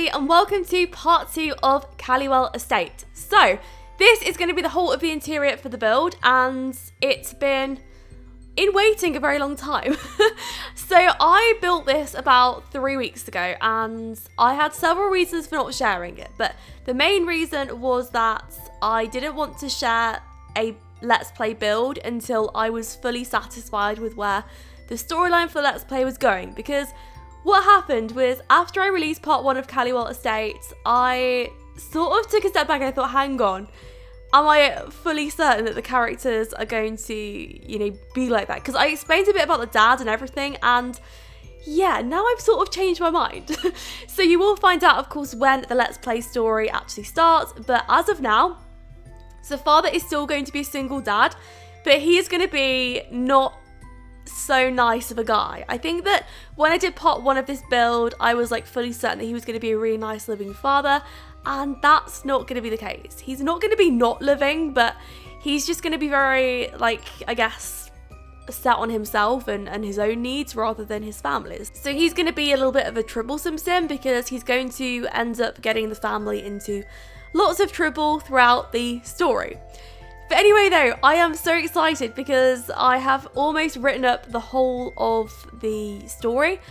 Hatsy and welcome to part 2 of Calliwell Estate. So this is going to be the whole of the interior for the build and it's been in waiting a very long time. So I built this about 3 weeks ago and I had several reasons for not sharing it, but the main reason was that I didn't want to share a Let's Play build until I was fully satisfied with where the storyline for the Let's Play was going, because what happened was after I released part 1 of Calliwell Estate, I sort of took a step back and I thought, hang on, am I fully certain that the characters are going to, be like that? Because I explained a bit about the dad and everything, and yeah, now I've sort of changed my mind. So you will find out, of course, when the Let's Play story actually starts, but as of now, the father is still going to be a single dad, but he is going to be not so nice of a guy. I think that when I did part 1 of this build, I was like fully certain that he was going to be a really nice living father, and that's not going to be the case. He's not going to be not living, but he's just going to be very, I guess, set on himself and his own needs rather than his family's. So he's going to be a little bit of a troublesome sim because he's going to end up getting the family into lots of trouble throughout the story. But anyway though, I am so excited because I have almost written up the whole of the story,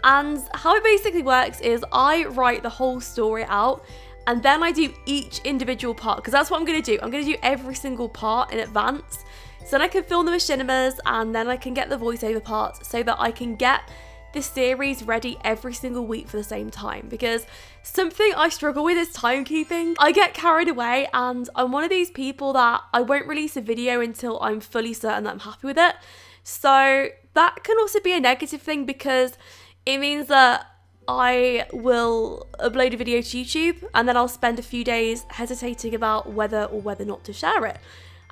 and how it basically works is I write the whole story out and then I do each individual part, because that's what I'm going to do. I'm going to do every single part in advance so then I can film the machinimas and then I can get the voiceover parts so that I can get the series ready every single week for the same time, because something I struggle with is timekeeping. I get carried away and I'm one of these people that I won't release a video until I'm fully certain that I'm happy with it. So that can also be a negative thing because it means that I will upload a video to YouTube and then I'll spend a few days hesitating about whether not to share it.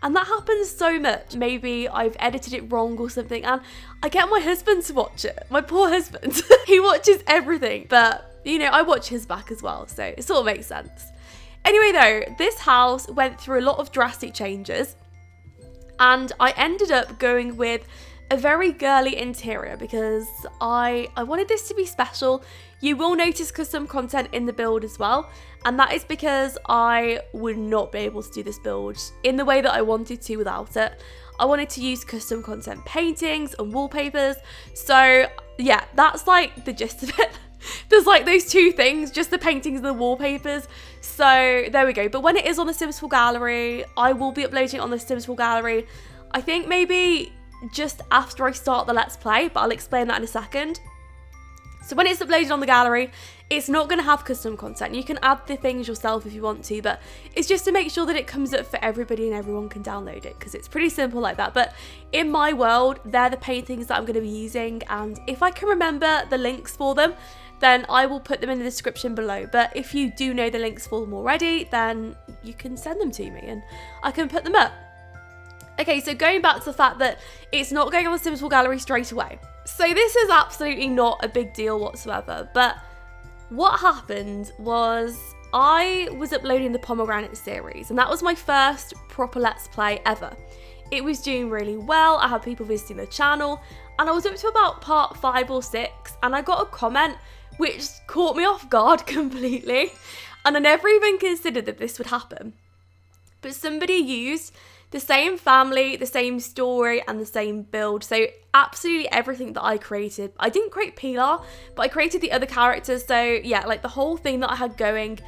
And that happens so much. Maybe I've edited it wrong or something, and I get my husband to watch it. My poor husband. He watches everything, but I watch his back as well, so it sort of makes sense. Anyway though, this house went through a lot of drastic changes and I ended up going with a very girly interior because I wanted this to be special. You will notice custom content in the build as well, and that is because I would not be able to do this build in the way that I wanted to without it. I wanted to use custom content paintings and wallpapers, so yeah, that's like the gist of it. There's like those two things, just the paintings and the wallpapers, so there we go. But when it is on the Sims 4 gallery, I will be uploading it on the Sims 4 gallery, I think maybe just after I start the Let's Play, but I'll explain that in a second. So when it's uploaded on the gallery, it's not going to have custom content. You can add the things yourself if you want to, but it's just to make sure that it comes up for everybody and everyone can download it, because it's pretty simple like that. But in my world, they're the paintings that I'm going to be using, and if I can remember the links for them, then I will put them in the description below. But if you do know the links for them already, then you can send them to me and I can put them up. Okay, so going back to the fact that it's not going on the Sims 4 gallery straight away. So this is absolutely not a big deal whatsoever, but what happened was I was uploading the Pomegranate series, and that was my first proper Let's Play ever. It was doing really well, I had people visiting the channel, and I was up to about part 5 or 6, and I got a comment which caught me off guard completely, and I never even considered that this would happen. But somebody used the same family, the same story, and the same build. So absolutely everything that I created. I didn't create Pilar, but I created the other characters. So yeah, like the whole thing that I had going,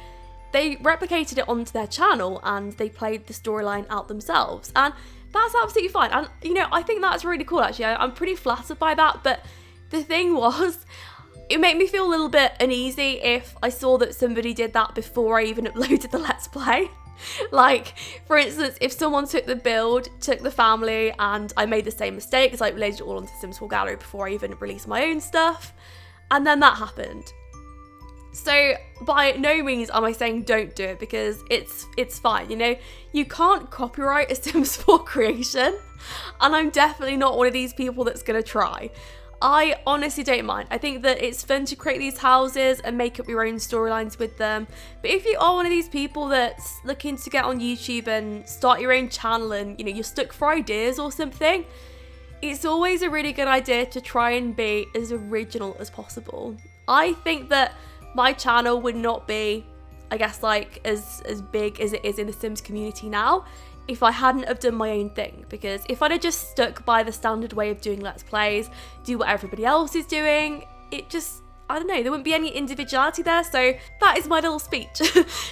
they replicated it onto their channel and they played the storyline out themselves. And that's absolutely fine. And I think that's really cool actually. I'm pretty flattered by that. But the thing was, it made me feel a little bit uneasy if I saw that somebody did that before I even uploaded the Let's Play. Like, for instance, if someone took the build, took the family, and I made the same mistake because I uploaded it all onto Sims 4 gallery before I even released my own stuff, and then that happened. So by no means am I saying don't do it, because it's fine, you can't copyright a Sims 4 creation, and I'm definitely not one of these people that's gonna try. I honestly don't mind. I think that it's fun to create these houses and make up your own storylines with them. But if you are one of these people that's looking to get on YouTube and start your own channel and, you're stuck for ideas or something, it's always a really good idea to try and be as original as possible. I think that my channel would not be, I guess, like as big as it is in the Sims community now if I hadn't have done my own thing. Because if I'd have just stuck by the standard way of doing Let's Plays, do what everybody else is doing, it just, I don't know, there wouldn't be any individuality there. So that is my little speech.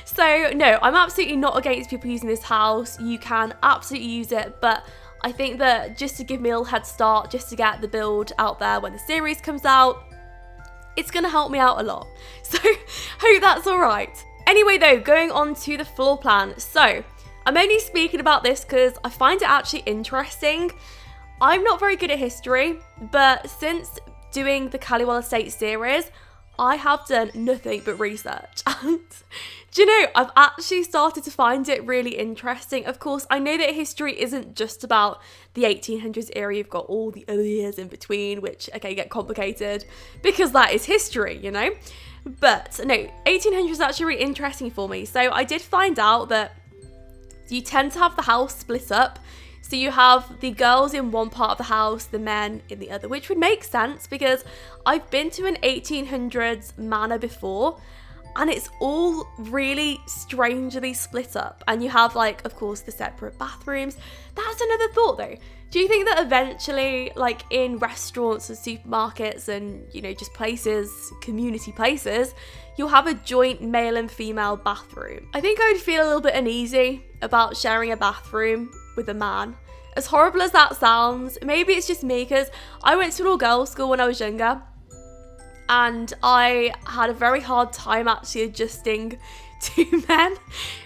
So no, I'm absolutely not against people using this house. You can absolutely use it, but I think that just to give me a little head start, just to get the build out there when the series comes out, it's gonna help me out a lot. So hope that's all right. Anyway though, going on to the floor plan. So I'm only speaking about this because I find it actually interesting. I'm not very good at history, but since doing the Calliwell Estate series, I have done nothing but research. And do you know, I've actually started to find it really interesting. Of course, I know that history isn't just about the 1800s era. You've got all the other years in between, which, okay, get complicated because that is history, you know? But no, 1800s is actually really interesting for me. So I did find out that you tend to have the house split up. So you have the girls in one part of the house, the men in the other, which would make sense because I've been to an 1800s manor before and it's all really strangely split up. And you have, like, of course, the separate bathrooms. That's another thought though. Do you think that eventually, like in restaurants and supermarkets and, you know, just places, community places, you'll have a joint male and female bathroom? I think I would feel a little bit uneasy about sharing a bathroom with a man. As horrible as that sounds, maybe it's just me because I went to an all-girls school when I was younger and I had a very hard time actually adjusting to men.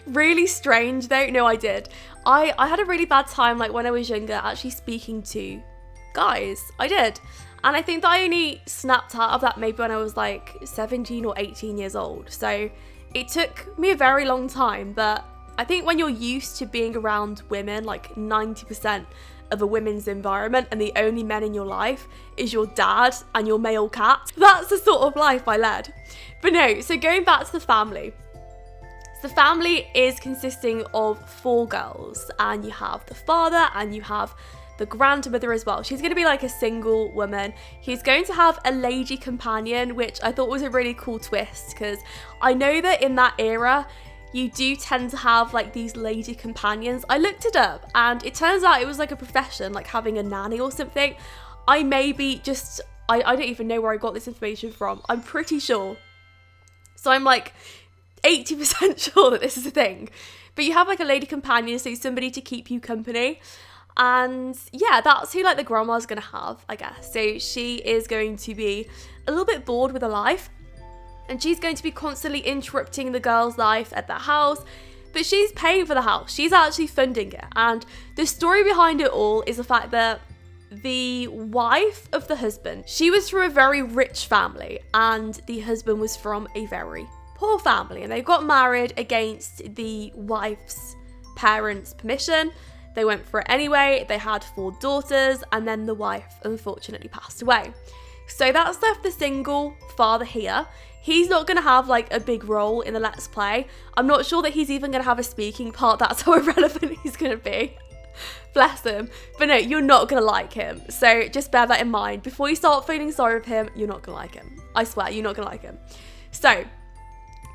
Really strange though. No, I did. I had a really bad time, like when I was younger, actually speaking to guys. I did. And I think that I only snapped out of that maybe when I was like 17 or 18 years old. So it took me a very long time, but I think when you're used to being around women, like 90% of a women's environment, and the only men in your life is your dad and your male cat, that's the sort of life I led. But no, so going back to the family. So the family is consisting of 4 girls, and you have the father and you have the grandmother as well. She's going to be like a single woman. He's going to have a lady companion, which I thought was a really cool twist because I know that in that era, you do tend to have like these lady companions. I looked it up and it turns out it was like a profession, like having a nanny or something. I don't even know where I got this information from. I'm pretty sure. So I'm like 80% sure that this is a thing. But you have like a lady companion, so somebody to keep you company. And yeah, that's who like the grandma's gonna have, I guess. So she is going to be a little bit bored with her life. And she's going to be constantly interrupting the girl's life at the house, but she's paying for the house. She's actually funding it. And the story behind it all is the fact that the wife of the husband, she was from a very rich family and the husband was from a very poor family. And they got married against the wife's parents' permission. They went for it anyway. They had 4 daughters and then the wife unfortunately passed away. So that's left the single father here. He's not going to have like a big role in the Let's Play. I'm not sure that he's even going to have a speaking part. That's how irrelevant he's going to be. Bless him. But no, you're not going to like him. So just bear that in mind. Before you start feeling sorry for him, you're not going to like him. I swear, you're not going to like him. So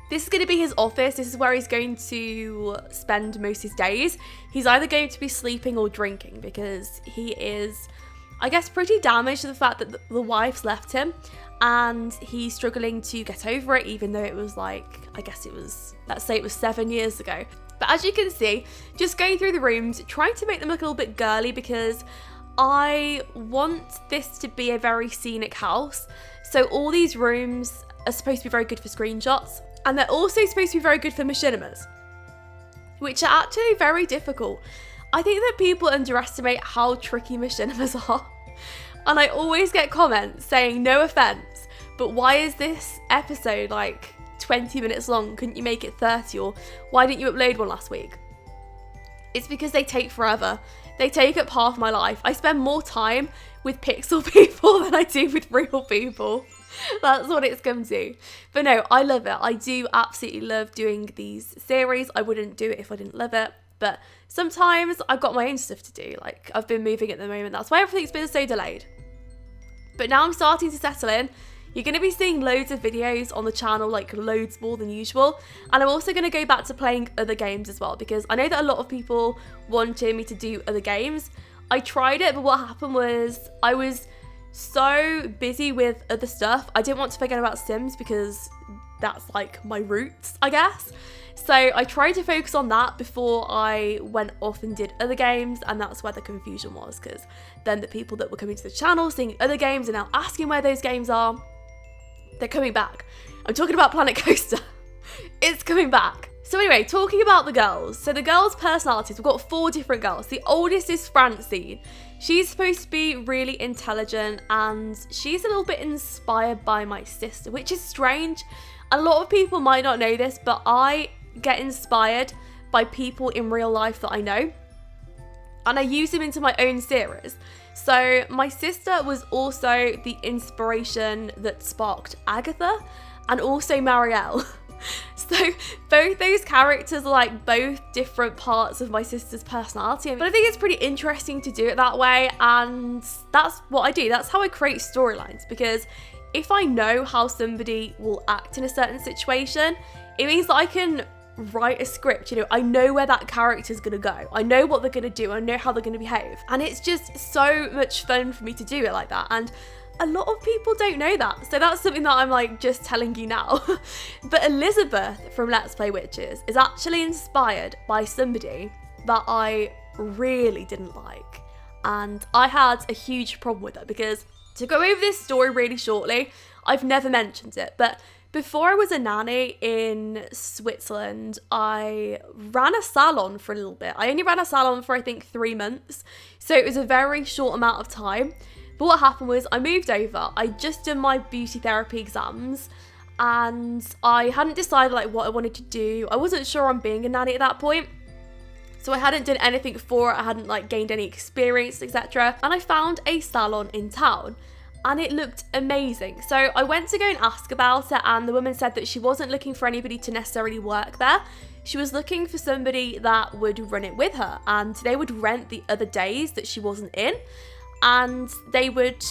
this is going to be his office. This is where he's going to spend most of his days. He's either going to be sleeping or drinking because he is, I guess, pretty damaged to the fact that the wife's left him. And he's struggling to get over it, even though it was like, I guess it was, let's say it was 7 years ago. But as you can see, just going through the rooms, trying to make them look a little bit girly because I want this to be a very scenic house. So all these rooms are supposed to be very good for screenshots. And they're also supposed to be very good for machinimas, which are actually very difficult. I think that people underestimate how tricky machinimas are. And I always get comments saying, no offense, but why is this episode like 20 minutes long? Couldn't you make it 30? Or why didn't you upload one last week? It's because they take forever. They take up half my life. I spend more time with pixel people than I do with real people. That's what it's come to. But no, I love it. I do absolutely love doing these series. I wouldn't do it if I didn't love it. But sometimes I've got my own stuff to do. Like I've been moving at the moment. That's why everything's been so delayed. But now I'm starting to settle in. You're going to be seeing loads of videos on the channel, like loads more than usual. And I'm also going to go back to playing other games as well, because I know that a lot of people wanted me to do other games. I tried it, but what happened was I was so busy with other stuff. I didn't want to forget about Sims because that's like my roots, I guess. So I tried to focus on that before I went off and did other games, and that's where the confusion was, because then the people that were coming to the channel seeing other games are now asking where those games are. They're coming back. I'm talking about Planet Coaster. It's coming back. So anyway, talking about the girls. So the girls' personalities, we've got 4 different girls. The oldest is Francine. She's supposed to be really intelligent, and she's a little bit inspired by my sister, which is strange. A lot of people might not know this, but I get inspired by people in real life that I know, and I use them into my own series. So my sister was also the inspiration that sparked Agatha and also Marielle. So both those characters are like both different parts of my sister's personality, but I think it's pretty interesting to do it that way, and that's what I do. That's how I create storylines, because if I know how somebody will act in a certain situation, it means that I can write a script. You know, I know where that character's gonna go, I know what they're gonna do, I know how they're gonna behave, and it's just so much fun for me to do it like that. And a lot of people don't know that, so that's something that I'm like just telling you now. But Elizabeth from Let's Play Witches is actually inspired by somebody that I really didn't like, and I had a huge problem with her, because to go over this story really shortly, I've never mentioned it, but before I was a nanny in Switzerland, I ran a salon for a little bit. I only ran a salon for I think 3 months, so it was a very short amount of time. But what happened was I moved over, I just done my beauty therapy exams, and I hadn't decided like what I wanted to do. I wasn't sure on being a nanny at that point, so I hadn't done anything for it, I hadn't like gained any experience, etc. And I found a salon in town, and it looked amazing. So I went to go and ask about it, and the woman said that she wasn't looking for anybody to necessarily work there. She was looking for somebody that would run it with her, and they would rent the other days that she wasn't in, and they would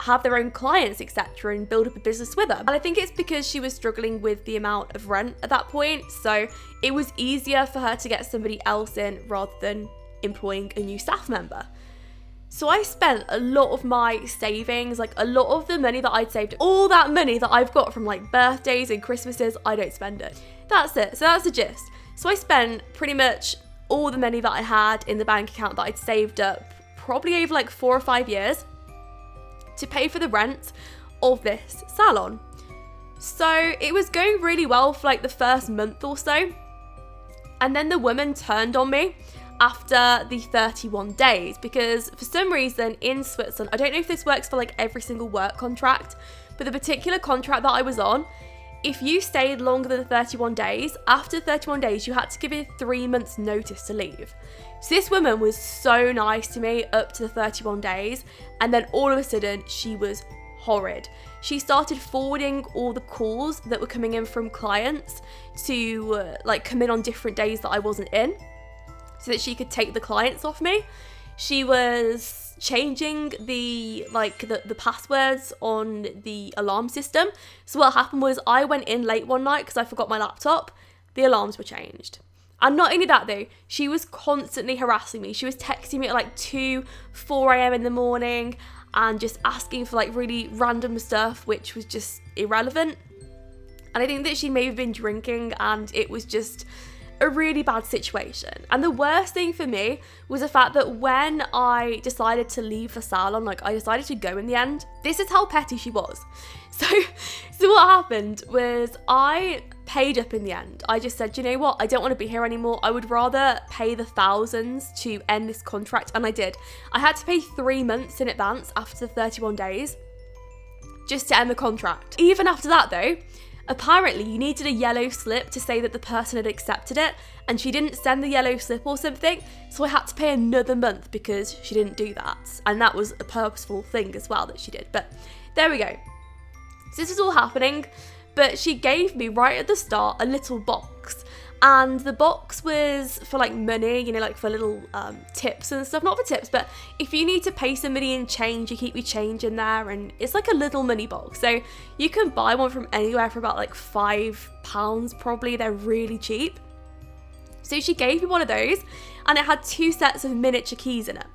have their own clients, etc., and build up a business with her. And I think it's because she was struggling with the amount of rent at that point, so it was easier for her to get somebody else in rather than employing a new staff member. So I spent a lot of my savings, like a lot of the money that I'd saved, all that money that I've got from like birthdays and Christmases, I don't spend it. That's it. So that's the gist. So I spent pretty much all the money that I had in the bank account that I'd saved up probably over like 4 or 5 years to pay for the rent of this salon. So it was going really well for like the first month or so, and then the woman turned on me after the 31 days, because for some reason in Switzerland, I don't know if this works for like every single work contract, but the particular contract that I was on, if you stayed longer than 31 days, after 31 days you had to give it 3 months notice to leave. So this woman was so nice to me up to the 31 days, and then all of a sudden she was horrid. She started forwarding all the calls that were coming in from clients to like come in on different days that I wasn't in, so that she could take the clients off me. She was changing the passwords on the alarm system. So what happened was I went in late one night because I forgot my laptop. The alarms were changed. And not only that though, she was constantly harassing me. She was texting me at like 2, 4 a.m. in the morning and just asking for like really random stuff, which was just irrelevant. And I think that she may have been drinking, and it was just a really bad situation. And the worst thing for me was the fact that when I decided to leave the salon, like I decided to go in the end, this is how petty she was. So what happened was I paid up in the end. I just said, you know what, I don't want to be here anymore. I would rather pay the thousands to end this contract, and I did. I had to pay 3 months in advance after the 31 days just to end the contract. Even after that though, apparently you needed a yellow slip to say that the person had accepted it, and she didn't send the yellow slip or something, so I had to pay another month because she didn't do that. And that was a purposeful thing as well that she did. But there we go. So this is all happening, but she gave me right at the start a little box, And the box was for like money, you know, like for little tips and stuff. Not for tips, but if you need to pay somebody in change, you keep your change in there, and it's like a little money box. So you can buy one from anywhere for about like £5 probably. They're really cheap. So she gave me one of those, and it had 2 sets of miniature keys in it.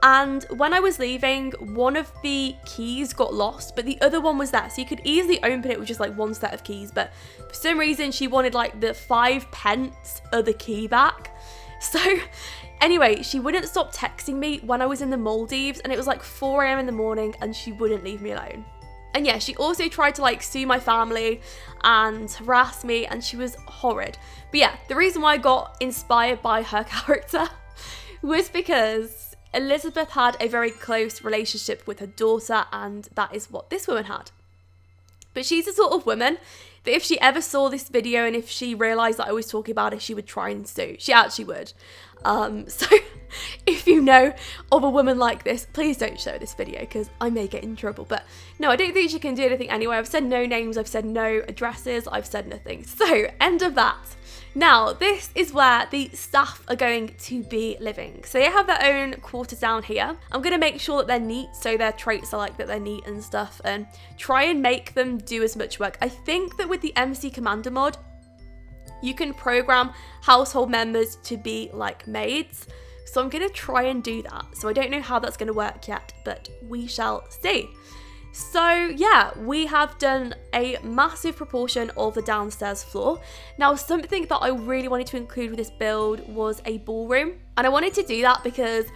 And when I was leaving, one of the keys got lost, but the other one was there. So you could easily open it with just like 1 set of keys. But for some reason, she wanted like the 5p other key back. So anyway, she wouldn't stop texting me when I was in the Maldives, and it was like 4 a.m. in the morning, and she wouldn't leave me alone. And yeah, she also tried to like sue my family and harass me, and she was horrid. But yeah, the reason why I got inspired by her character was because Elizabeth had a very close relationship with her daughter, and that is what this woman had. But she's the sort of woman that if she ever saw this video and if she realised that I was talking about her, she would try and sue. She actually would. So if you know of a woman like this, please don't show this video because I may get in trouble. But no, I don't think she can do anything anyway. I've said no names, I've said no addresses, I've said nothing. So end of that. Now, this is where the staff are going to be living. So they have their own quarters down here. I'm going to make sure that they're neat, so their traits are like that they're neat and stuff, and try and make them do as much work. I think that with the MC Commander mod, you can program household members to be like maids. So I'm going to try and do that. So I don't know how that's going to work yet, but we shall see. So yeah, we have done a massive proportion of the downstairs floor. Now, something that I really wanted to include with this build was a ballroom. And I wanted to do that because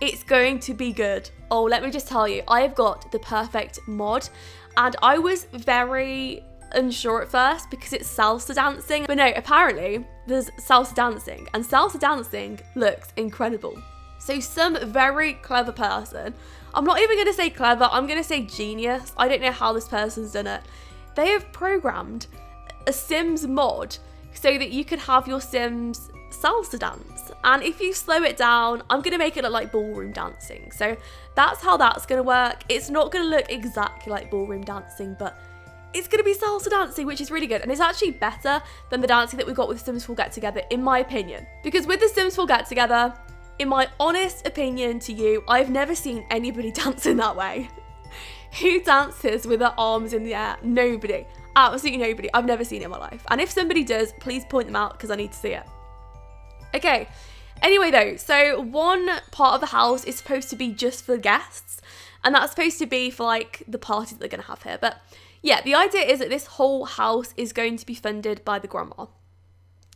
it's going to be good. Oh, let me just tell you, I have got the perfect mod. And I was very unsure at first because it's salsa dancing. But no, apparently there's salsa dancing, and salsa dancing looks incredible. So some very clever person, I'm not even going to say clever, I'm going to say genius. I don't know how this person's done it. They have programmed a Sims mod so that you could have your Sims salsa dance. And if you slow it down, I'm going to make it look like ballroom dancing. So that's how that's going to work. It's not going to look exactly like ballroom dancing, but it's going to be salsa dancing, which is really good. And it's actually better than the dancing that we got with Sims 4 Get Together, in my opinion. Because with the Sims 4 Get Together, in my honest opinion to you, I've never seen anybody dancing that way. Who dances with their arms in the air? Nobody. Absolutely nobody. I've never seen it in my life. And if somebody does, please point them out because I need to see it. Okay. Anyway though, so one part of the house is supposed to be just for guests. And that's supposed to be for like the party that they're going to have here. But yeah, the idea is that this whole house is going to be funded by the grandma.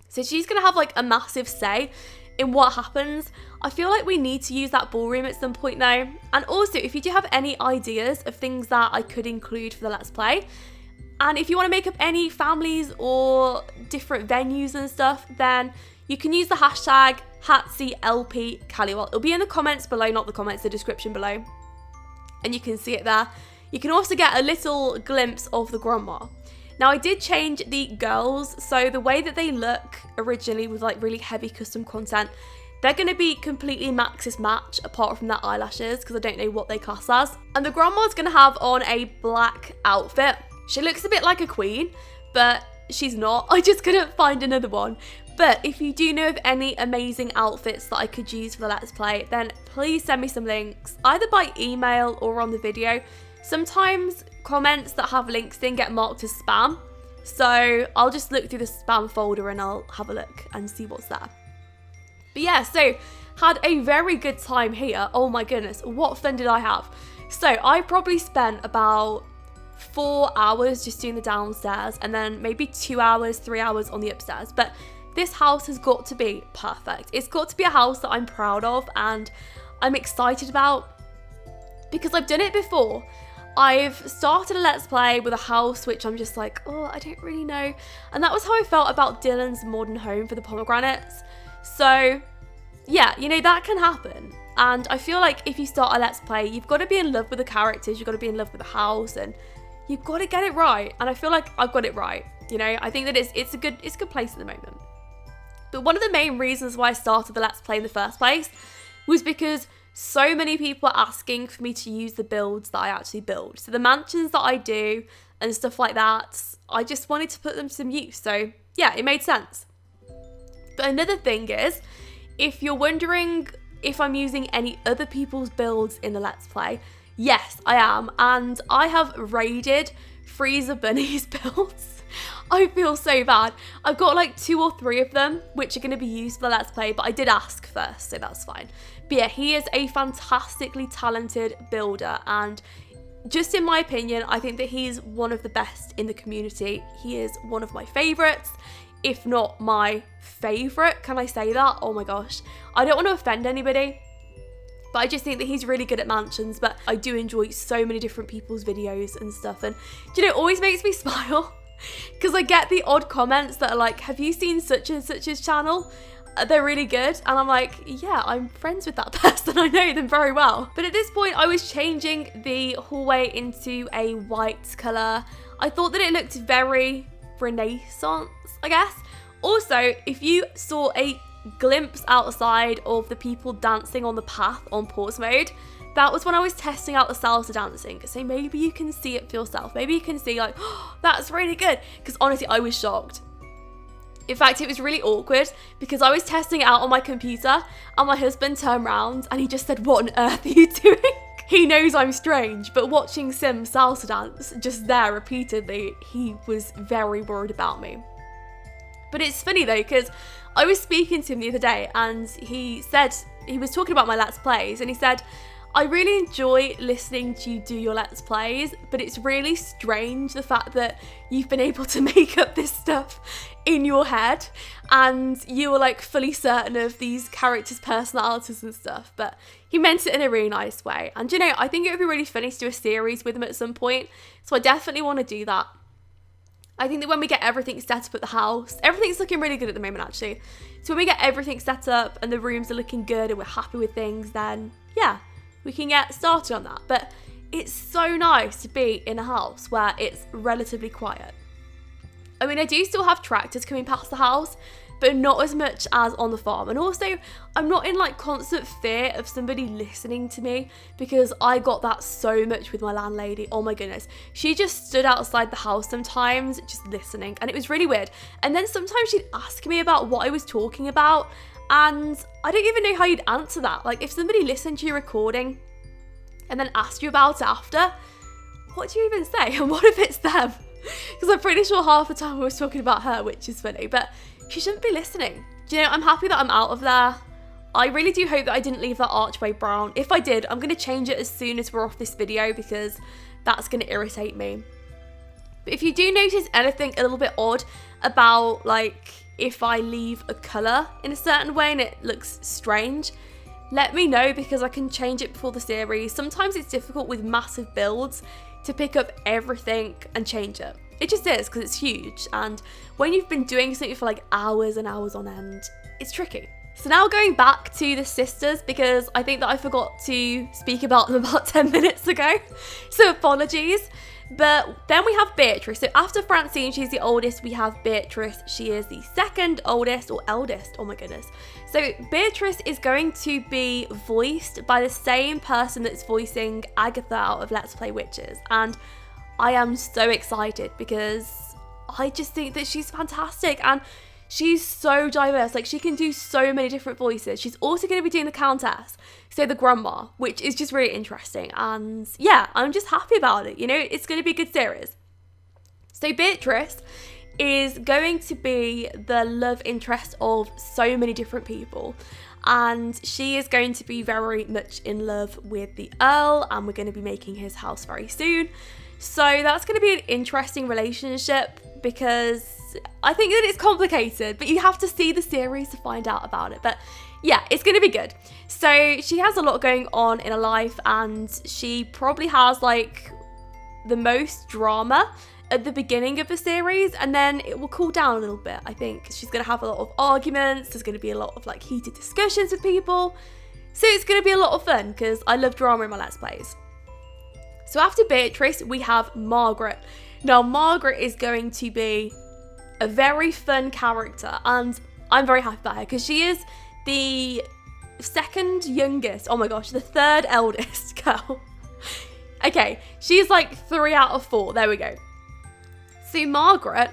So she's going to have like a massive say in what happens. I feel like we need to use that ballroom at some point though. And also, if you do have any ideas of things that I could include for the Let's Play, and if you want to make up any families or different venues and stuff, then you can use the hashtag HatsyLP Calliwell. It'll be in the comments below, not the comments, the description below. And you can see it there. You can also get a little glimpse of the grandma. Now, I did change the girls, so the way that they look originally with like really heavy custom content, they're going to be completely Max's match apart from their eyelashes because I don't know what they class as. And the grandma's going to have on a black outfit. She looks a bit like a queen, but she's not. I just couldn't find another one. But if you do know of any amazing outfits that I could use for the Let's Play, then please send me some links, either by email or on the video. Sometimes comments that have links in get marked as spam, so I'll just look through the spam folder and I'll have a look and see what's there. But yeah, so had a very good time here. Oh my goodness, what fun did I have? So I probably spent about 4 hours just doing the downstairs and then maybe 2 hours, 3 hours on the upstairs. But this house has got to be perfect. It's got to be a house that I'm proud of and I'm excited about because I've done it before. I've started a Let's Play with a house which I'm just like, oh, I don't really know. And that was how I felt about Dylan's modern home for the pomegranates. So yeah, you know, that can happen. And I feel like if you start a Let's Play, you've got to be in love with the characters, you've got to be in love with the house, and you've got to get it right. And I feel like I've got it right. You know, I think that it's a good place at the moment. But one of the main reasons why I started the Let's Play in the first place was because so many people are asking for me to use the builds that I actually build. So the mansions that I do and stuff like that, I just wanted to put them to some use. So yeah, it made sense. But another thing is, if you're wondering if I'm using any other people's builds in the Let's Play, yes, I am. And I have raided Freezer Bunny's builds. I feel so bad. I've got like 2 or 3 of them, which are going to be used for the Let's Play, but I did ask first, so that's fine. But yeah, he is a fantastically talented builder, and just in my opinion, I think that he's one of the best in the community. He is one of my favourites, if not my favourite. Can I say that? Oh my gosh. I don't want to offend anybody, but I just think that he's really good at mansions. But I do enjoy so many different people's videos and stuff. And do you know, it always makes me smile because I get the odd comments that are like, have you seen such and such's channel? They're really good. And I'm like, yeah, I'm friends with that person. I know them very well. But at this point, I was changing the hallway into a white colour. I thought that it looked very Renaissance, I guess. Also, if you saw a glimpse outside of the people dancing on the path on pause mode, that was when I was testing out the salsa dancing. So maybe you can see it for yourself. Maybe you can see like, oh, that's really good. Because honestly, I was shocked. In fact, it was really awkward because I was testing it out on my computer and my husband turned around and he just said, what on earth are you doing? He knows I'm strange, but watching Sim salsa dance just there repeatedly, he was very worried about me. But it's funny though, because I was speaking to him the other day and he said, he was talking about my Let's Plays and he said, I really enjoy listening to you do your Let's Plays, but it's really strange the fact that you've been able to make up this stuff in your head and you were like fully certain of these characters' personalities and stuff. But he meant it in a really nice way. And you know, I think it would be really funny to do a series with him at some point. So I definitely want to do that. I think that when we get everything set up at the house, everything's looking really good at the moment actually. So when we get everything set up and the rooms are looking good and we're happy with things, then yeah, we can get started on that. But it's so nice to be in a house where it's relatively quiet. I mean, I do still have tractors coming past the house, but not as much as on the farm. And also, I'm not in like constant fear of somebody listening to me, because I got that so much with my landlady. Oh my goodness. She just stood outside the house sometimes just listening, and it was really weird. And then sometimes she'd ask me about what I was talking about, and I don't even know how you'd answer that. Like, if somebody listened to your recording and then asked you about it after, what do you even say? And what if it's them? Because I'm pretty sure half the time I was talking about her, which is funny, but she shouldn't be listening. Do you know, I'm happy that I'm out of there. I really do hope that I didn't leave that archway brown. If I did, I'm going to change it as soon as we're off this video, because that's going to irritate me. But if you do notice anything a little bit odd about, like, if I leave a colour in a certain way and it looks strange, let me know, because I can change it before the series. Sometimes it's difficult with massive builds to pick up everything and change it. It just is, because it's huge, and when you've been doing something for like hours and hours on end, it's tricky. So now going back to the sisters, because I think that I forgot to speak about them about 10 minutes ago, so apologies. But then we have Beatrice. So after Francine, she's the oldest, we have Beatrice. She is the second oldest, or eldest, oh my goodness. So Beatrice is going to be voiced by the same person that's voicing Agatha out of Let's Play Witches. And I am so excited, because I just think that she's fantastic and she's so diverse. Like, she can do so many different voices. She's also going to be doing the Countess, so the grandma, which is just really interesting. And yeah, I'm just happy about it. You know, it's going to be a good series. So Beatrice is going to be the love interest of so many different people. And she is going to be very much in love with the Earl, and we're going to be making his house very soon. So that's going to be an interesting relationship, because I think that it's complicated, but you have to see the series to find out about it. But yeah, it's going to be good. So she has a lot going on in her life, and she probably has like the most drama at the beginning of the series, and then it will cool down a little bit. I think she's going to have a lot of arguments. There's going to be a lot of like heated discussions with people. So it's going to be a lot of fun, because I love drama in my Let's Plays. So after Beatrice, we have Margaret. Now, Margaret is going to be a very fun character, and I'm very happy about her, because she is the second youngest, oh my gosh, the third eldest girl. Okay, she's like 3 out of 4, there we go. So Margaret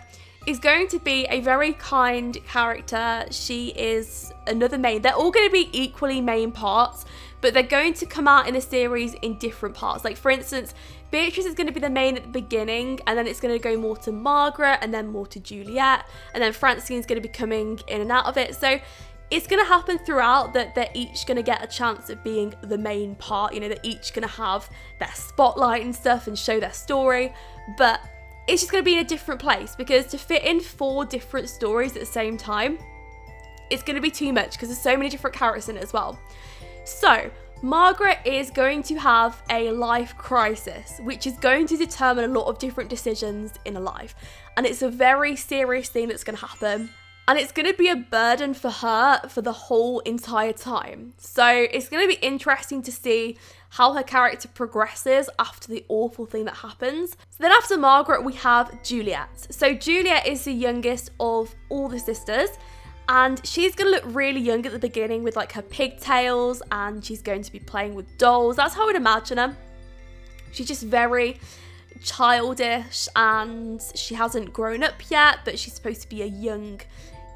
is going to be a very kind character. She is another main. They're all going to be equally main parts, but they're going to come out in the series in different parts. Like, for instance, Beatrice is going to be the main at the beginning, and then it's going to go more to Margaret, and then more to Juliet, and then Francine's going to be coming in and out of it. So it's going to happen throughout that they're each going to get a chance at being the main part. You know, they're each going to have their spotlight and stuff and show their story, but it's just going to be in a different place, because to fit in 4 different stories at the same time, it's going to be too much because there's so many different characters in it as well. So Margaret is going to have a life crisis, which is going to determine a lot of different decisions in her life. And it's a very serious thing that's going to happen. And it's going to be a burden for her for the whole entire time. So it's going to be interesting to see how her character progresses after the awful thing that happens. So then after Margaret, we have Juliet. So Juliet is the youngest of all the sisters. And she's going to look really young at the beginning with like her pigtails, and she's going to be playing with dolls. That's how I would imagine her. She's just very childish, and she hasn't grown up yet, but she's supposed to be a young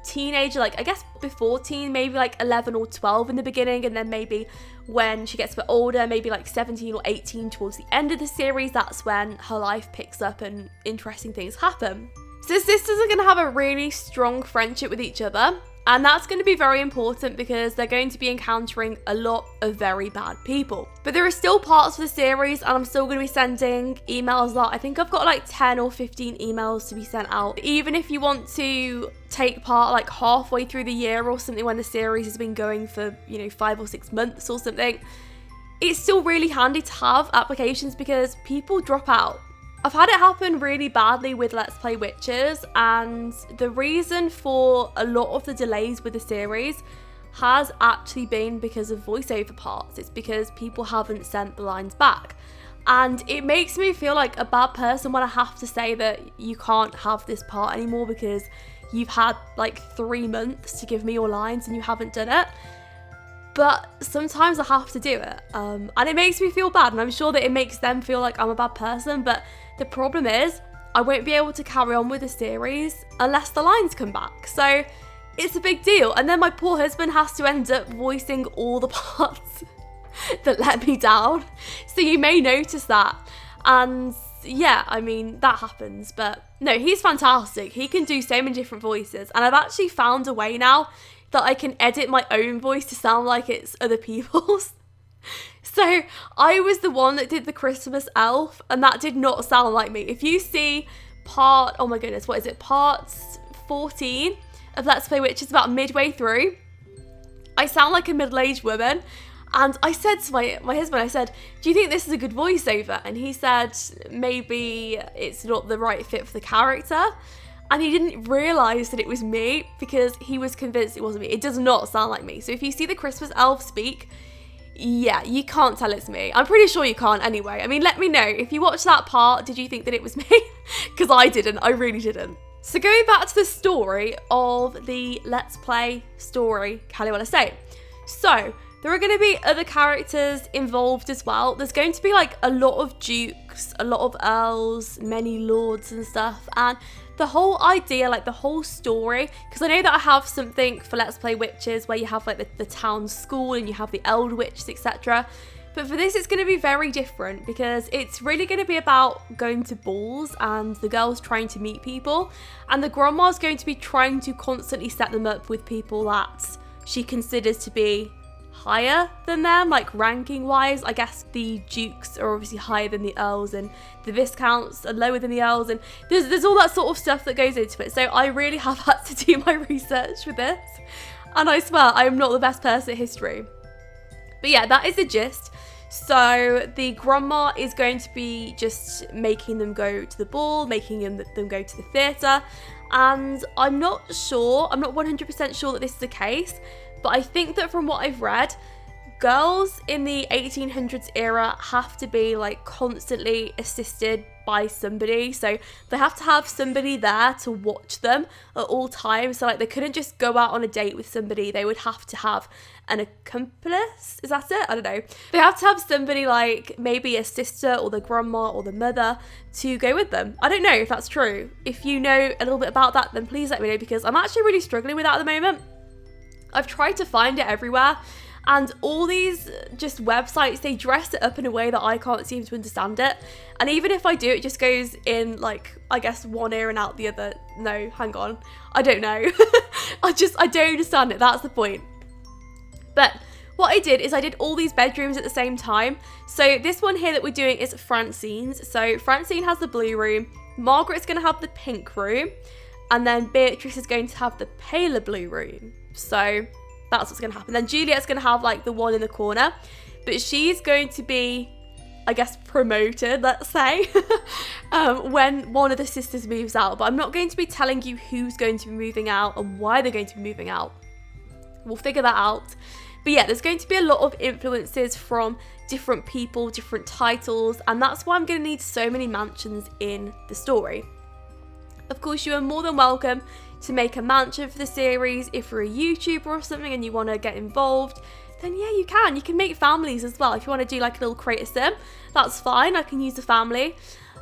teenager, like I guess before teen, maybe like 11 or 12 in the beginning, and then maybe when she gets a bit older, maybe like 17 or 18 towards the end of the series, that's when her life picks up and interesting things happen. So the sisters are going to have a really strong friendship with each other, and that's going to be very important because they're going to be encountering a lot of very bad people. But there are still parts of the series, and I'm still going to be sending emails out. I think I've got like 10 or 15 emails to be sent out. Even if you want to take part like halfway through the year or something, when the series has been going for, 5 or 6 months or something, it's still really handy to have applications because people drop out. I've had it happen really badly with Let's Play Witches, and the reason for a lot of the delays with the series has actually been because of voiceover parts. It's because people haven't sent the lines back. And it makes me feel like a bad person when I have to say that you can't have this part anymore because you've had like 3 months to give me your lines and you haven't done it. But sometimes I have to do it. And it makes me feel bad, and I'm sure that it makes them feel like I'm a bad person, but the problem is I won't be able to carry on with the series unless the lines come back. So it's a big deal. And then my poor husband has to end up voicing all the parts that let me down. So you may notice that. And yeah, I mean, that happens. But no, he's fantastic. He can do so many different voices. And I've actually found a way now that I can edit my own voice to sound like it's other people's. So I was the one that did the Christmas elf, and that did not sound like me. If you see part 14 of Let's Play Witches, about midway through, I sound like a middle-aged woman. And I said to my husband, I said, do you think this is a good voiceover? And he said, maybe it's not the right fit for the character. And he didn't realise that it was me because he was convinced it wasn't me. It does not sound like me. So if you see the Christmas elf speak, yeah, you can't tell it's me. I'm pretty sure you can't anyway. I mean, let me know. If you watched that part, did you think that it was me? Because I didn't. I really didn't. So going back to the story of the Let's Play story, Calliwell Estate. So there are going to be other characters involved as well. There's going to be like a lot of dukes, a lot of earls, many lords and stuff. And the whole idea, like the whole story, because I know that I have something for Let's Play Witches where you have like the town school and you have the Eld Witches, etc. But for this, it's going to be very different because it's really going to be about going to balls and the girls trying to meet people. And the grandma's going to be trying to constantly set them up with people that she considers to be higher than them, like ranking wise. I guess the dukes are obviously higher than the earls, and the viscounts are lower than the earls, and there's all that sort of stuff that goes into it. So I really have had to do my research with this, and I swear I am not the best person at history. But yeah, that is the gist. So the grandma is going to be just making them go to the ball, making them go to the theatre, and I'm not 100% sure that this is the case, but I think that from what I've read, girls in the 1800s era have to be like constantly assisted by somebody, so they have to have somebody there to watch them at all times. So like they couldn't just go out on a date with somebody, they would have to have an accomplice, is that it? I don't know. They have to have somebody like maybe a sister or the grandma or the mother to go with them. I don't know if that's true. If you know a little bit about that, then please let me know, because I'm actually really struggling with that at the moment. I've tried to find it everywhere, and all these just websites, they dress it up in a way that I can't seem to understand it. And even if I do, it just goes in like, I guess, one ear and out the other. No, hang on. I don't know. I don't understand it. That's the point. But what I did is I did all these bedrooms at the same time. So this one here that we're doing is Francine's. So Francine has the blue room. Margaret's going to have the pink room. And then Beatrice is going to have the paler blue room. So that's what's going to happen. Then Juliet's going to have like the one in the corner, but she's going to be, I guess, promoted, let's say, when one of the sisters moves out. But I'm not going to be telling you who's going to be moving out and why they're going to be moving out. We'll figure that out. But yeah, there's going to be a lot of influences from different people, different titles, and that's why I'm going to need so many mansions in the story. Of course, you are more than welcome to make a mansion for the series. If you're a YouTuber or something and you want to get involved, then yeah, you can. You can make families as well. If you want to do like a little create a sim, that's fine. I can use a family.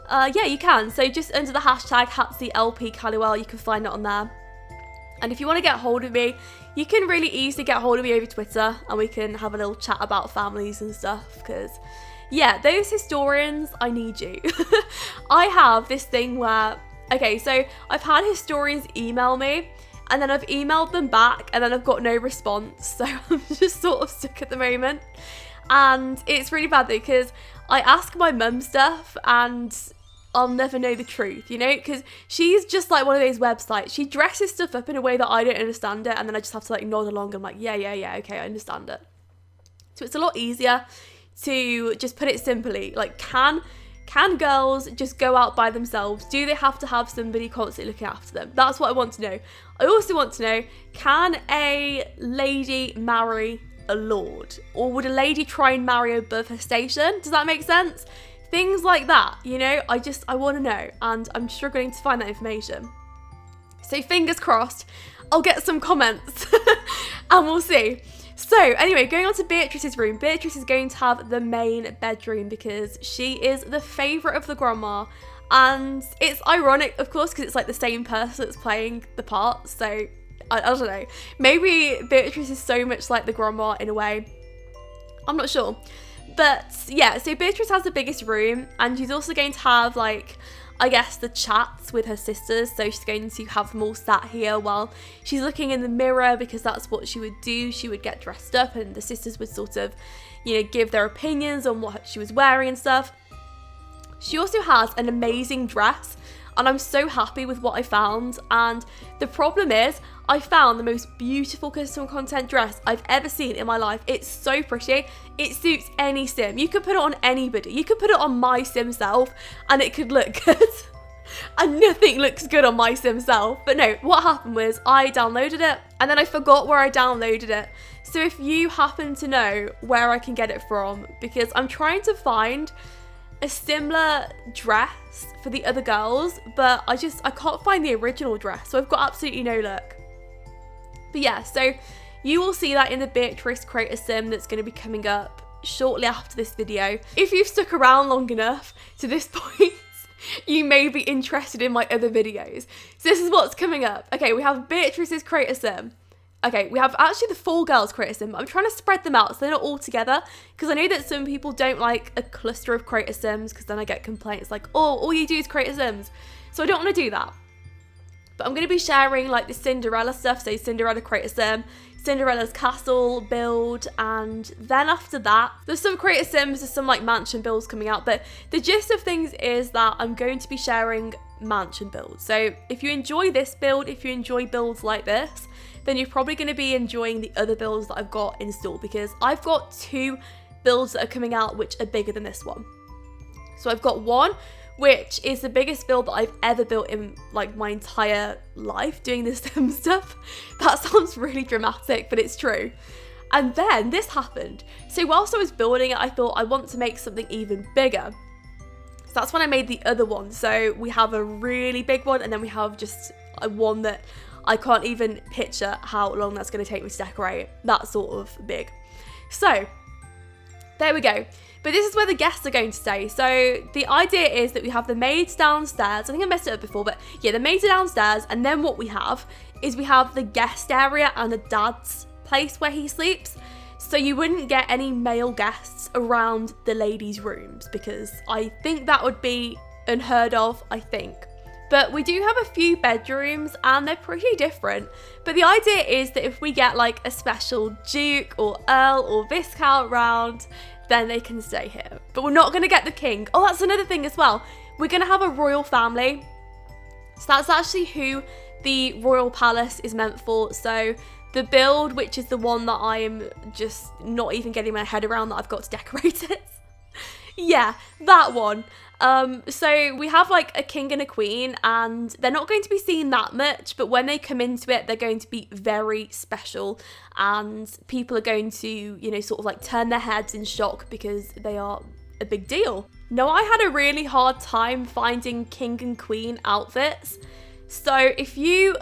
Yeah, you can. So just under the hashtag HatsyLP Calliwell, you can find it on there. And if you want to get hold of me, you can really easily get hold of me over Twitter, and we can have a little chat about families and stuff, because yeah, those historians, I need you. I have this thing where, okay, so I've had historians email me, and then I've emailed them back, and then I've got no response. So I'm just sort of stuck at the moment. And it's really bad though, because I ask my mum stuff and I'll never know the truth, you know, because she's just like one of those websites. She dresses stuff up in a way that I don't understand it, and then I just have to like nod along and like, yeah, okay, I understand it. So it's a lot easier to just put it simply. Like, can girls just go out by themselves? Do they have to have somebody constantly looking after them? That's what I want to know. I also want to know, can a lady marry a lord? Or would a lady try and marry above her station? Does that make sense? Things like that, you know, I want to know, and I'm struggling to find that information. So fingers crossed, I'll get some comments and we'll see. So anyway, going on to Beatrice's room. Beatrice is going to have the main bedroom because she is the favourite of the grandma, and it's ironic, of course, because it's like the same person that's playing the part. So I don't know, maybe Beatrice is so much like the grandma in a way. I'm not sure. But yeah, so Beatrice has the biggest room, and she's also going to have like, I guess, the chats with her sisters. So she's going to have them all sat here while she's looking in the mirror, because that's what she would do. She would get dressed up and the sisters would sort of, you know, give their opinions on what she was wearing and stuff. She also has an amazing dress, and I'm so happy with what I found. And the problem is, I found the most beautiful custom content dress I've ever seen in my life. It's so pretty. It suits any sim. You could put it on anybody. You could put it on my sim self and it could look good. And nothing looks good on my sim self. But no, what happened was I downloaded it and then I forgot where I downloaded it. So if you happen to know where I can get it from, because I'm trying to find a similar dress for the other girls, but I can't find the original dress. So I've got absolutely no luck. But yeah, so you will see that in the Beatrice Creator Sim that's going to be coming up shortly after this video. If you've stuck around long enough to this point, you may be interested in my other videos. So this is what's coming up. Okay, we have Beatrice's Creator Sim. Okay, we have actually the 4 girls Creator Sim, but I'm trying to spread them out so they're not all together, because I know that some people don't like a cluster of Creator Sims, because then I get complaints like, oh, all you do is Creator Sims. So I don't want to do that. But I'm going to be sharing like the Cinderella stuff, so Cinderella Creator Sim, Cinderella's castle build, and then after that, there's some Creator Sims, there's some like mansion builds coming out, but the gist of things is that I'm going to be sharing mansion builds. So if you enjoy this build, if you enjoy builds like this, then you're probably going to be enjoying the other builds that I've got installed, because I've got 2 builds that are coming out which are bigger than this one. So I've got one which is the biggest build that I've ever built in like my entire life doing this sim stuff. That sounds really dramatic, but it's true. And then this happened. So whilst I was building it, I thought I want to make something even bigger. So that's when I made the other one. So we have a really big one, and then we have just a one that I can't even picture how long that's going to take me to decorate. That sort of big. So there we go. But this is where the guests are going to stay. So the idea is that we have the maids downstairs. I think I messed it up before, but yeah, the maids are downstairs. And then what we have is we have the guest area and the dad's place where he sleeps. So you wouldn't get any male guests around the ladies' rooms, because I think that would be unheard of, I think. But we do have a few bedrooms and they're pretty different. But the idea is that if we get like a special Duke or Earl or Viscount round, then they can stay here. But we're not going to get the king. Oh, that's another thing as well. We're going to have a royal family. So that's actually who the royal palace is meant for. So the build, which is the one that I am just not even getting my head around that I've got to decorate it. Yeah, that one. So we have like a king and a queen, and they're not going to be seen that much, but when they come into it, they're going to be very special, and people are going to, you know, sort of like turn their heads in shock because they are a big deal. Now, I had a really hard time finding king and queen outfits. So if you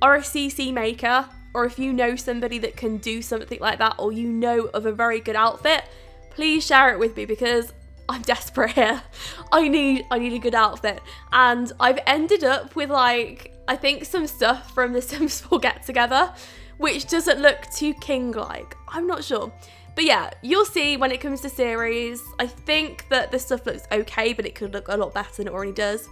are a CC maker, or if you know somebody that can do something like that, or you know of a very good outfit, please share it with me, because I'm desperate here. I need a good outfit. And I've ended up with like, I think some stuff from the Sims 4 get together, which doesn't look too king-like. I'm not sure. But yeah, you'll see when it comes to series. I think that this stuff looks okay, but it could look a lot better than it already does.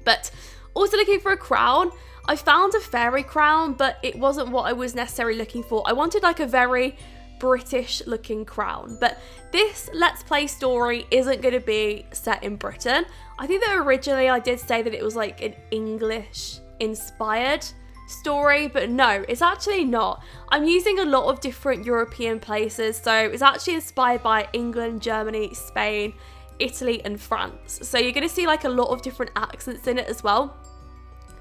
But also looking for a crown. I found a fairy crown, but it wasn't what I was necessarily looking for. I wanted like a very British looking crown, but this Let's Play story isn't going to be set in Britain. I think that originally I did say that it was like an English inspired story, but no, it's actually not. I'm using a lot of different European places, so it's actually inspired by England, Germany, Spain, Italy and France. So you're going to see like a lot of different accents in it as well.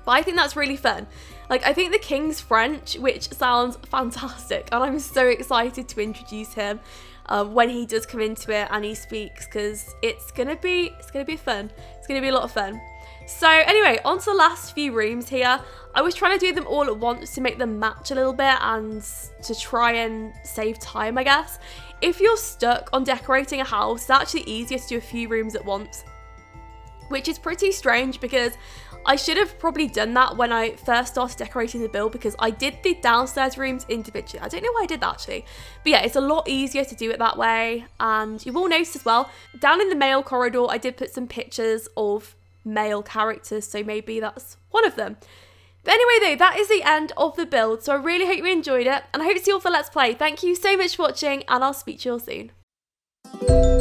But I think that's really fun. Like, I think the king's French, which sounds fantastic, and I'm so excited to introduce him when he does come into it and he speaks, because it's gonna be fun. It's gonna be a lot of fun. So anyway, on to the last few rooms here. I was trying to do them all at once to make them match a little bit and to try and save time, I guess. If you're stuck on decorating a house, it's actually easier to do a few rooms at once, which is pretty strange because I should have probably done that when I first started decorating the build, because I did the downstairs rooms individually. I don't know why I did that actually. But yeah, it's a lot easier to do it that way. And you will notice as well, down in the male corridor, I did put some pictures of male characters. So maybe that's one of them. But anyway though, that is the end of the build. So I really hope you enjoyed it. And I hope to see you all for Let's Play. Thank you so much for watching, and I'll speak to you all soon.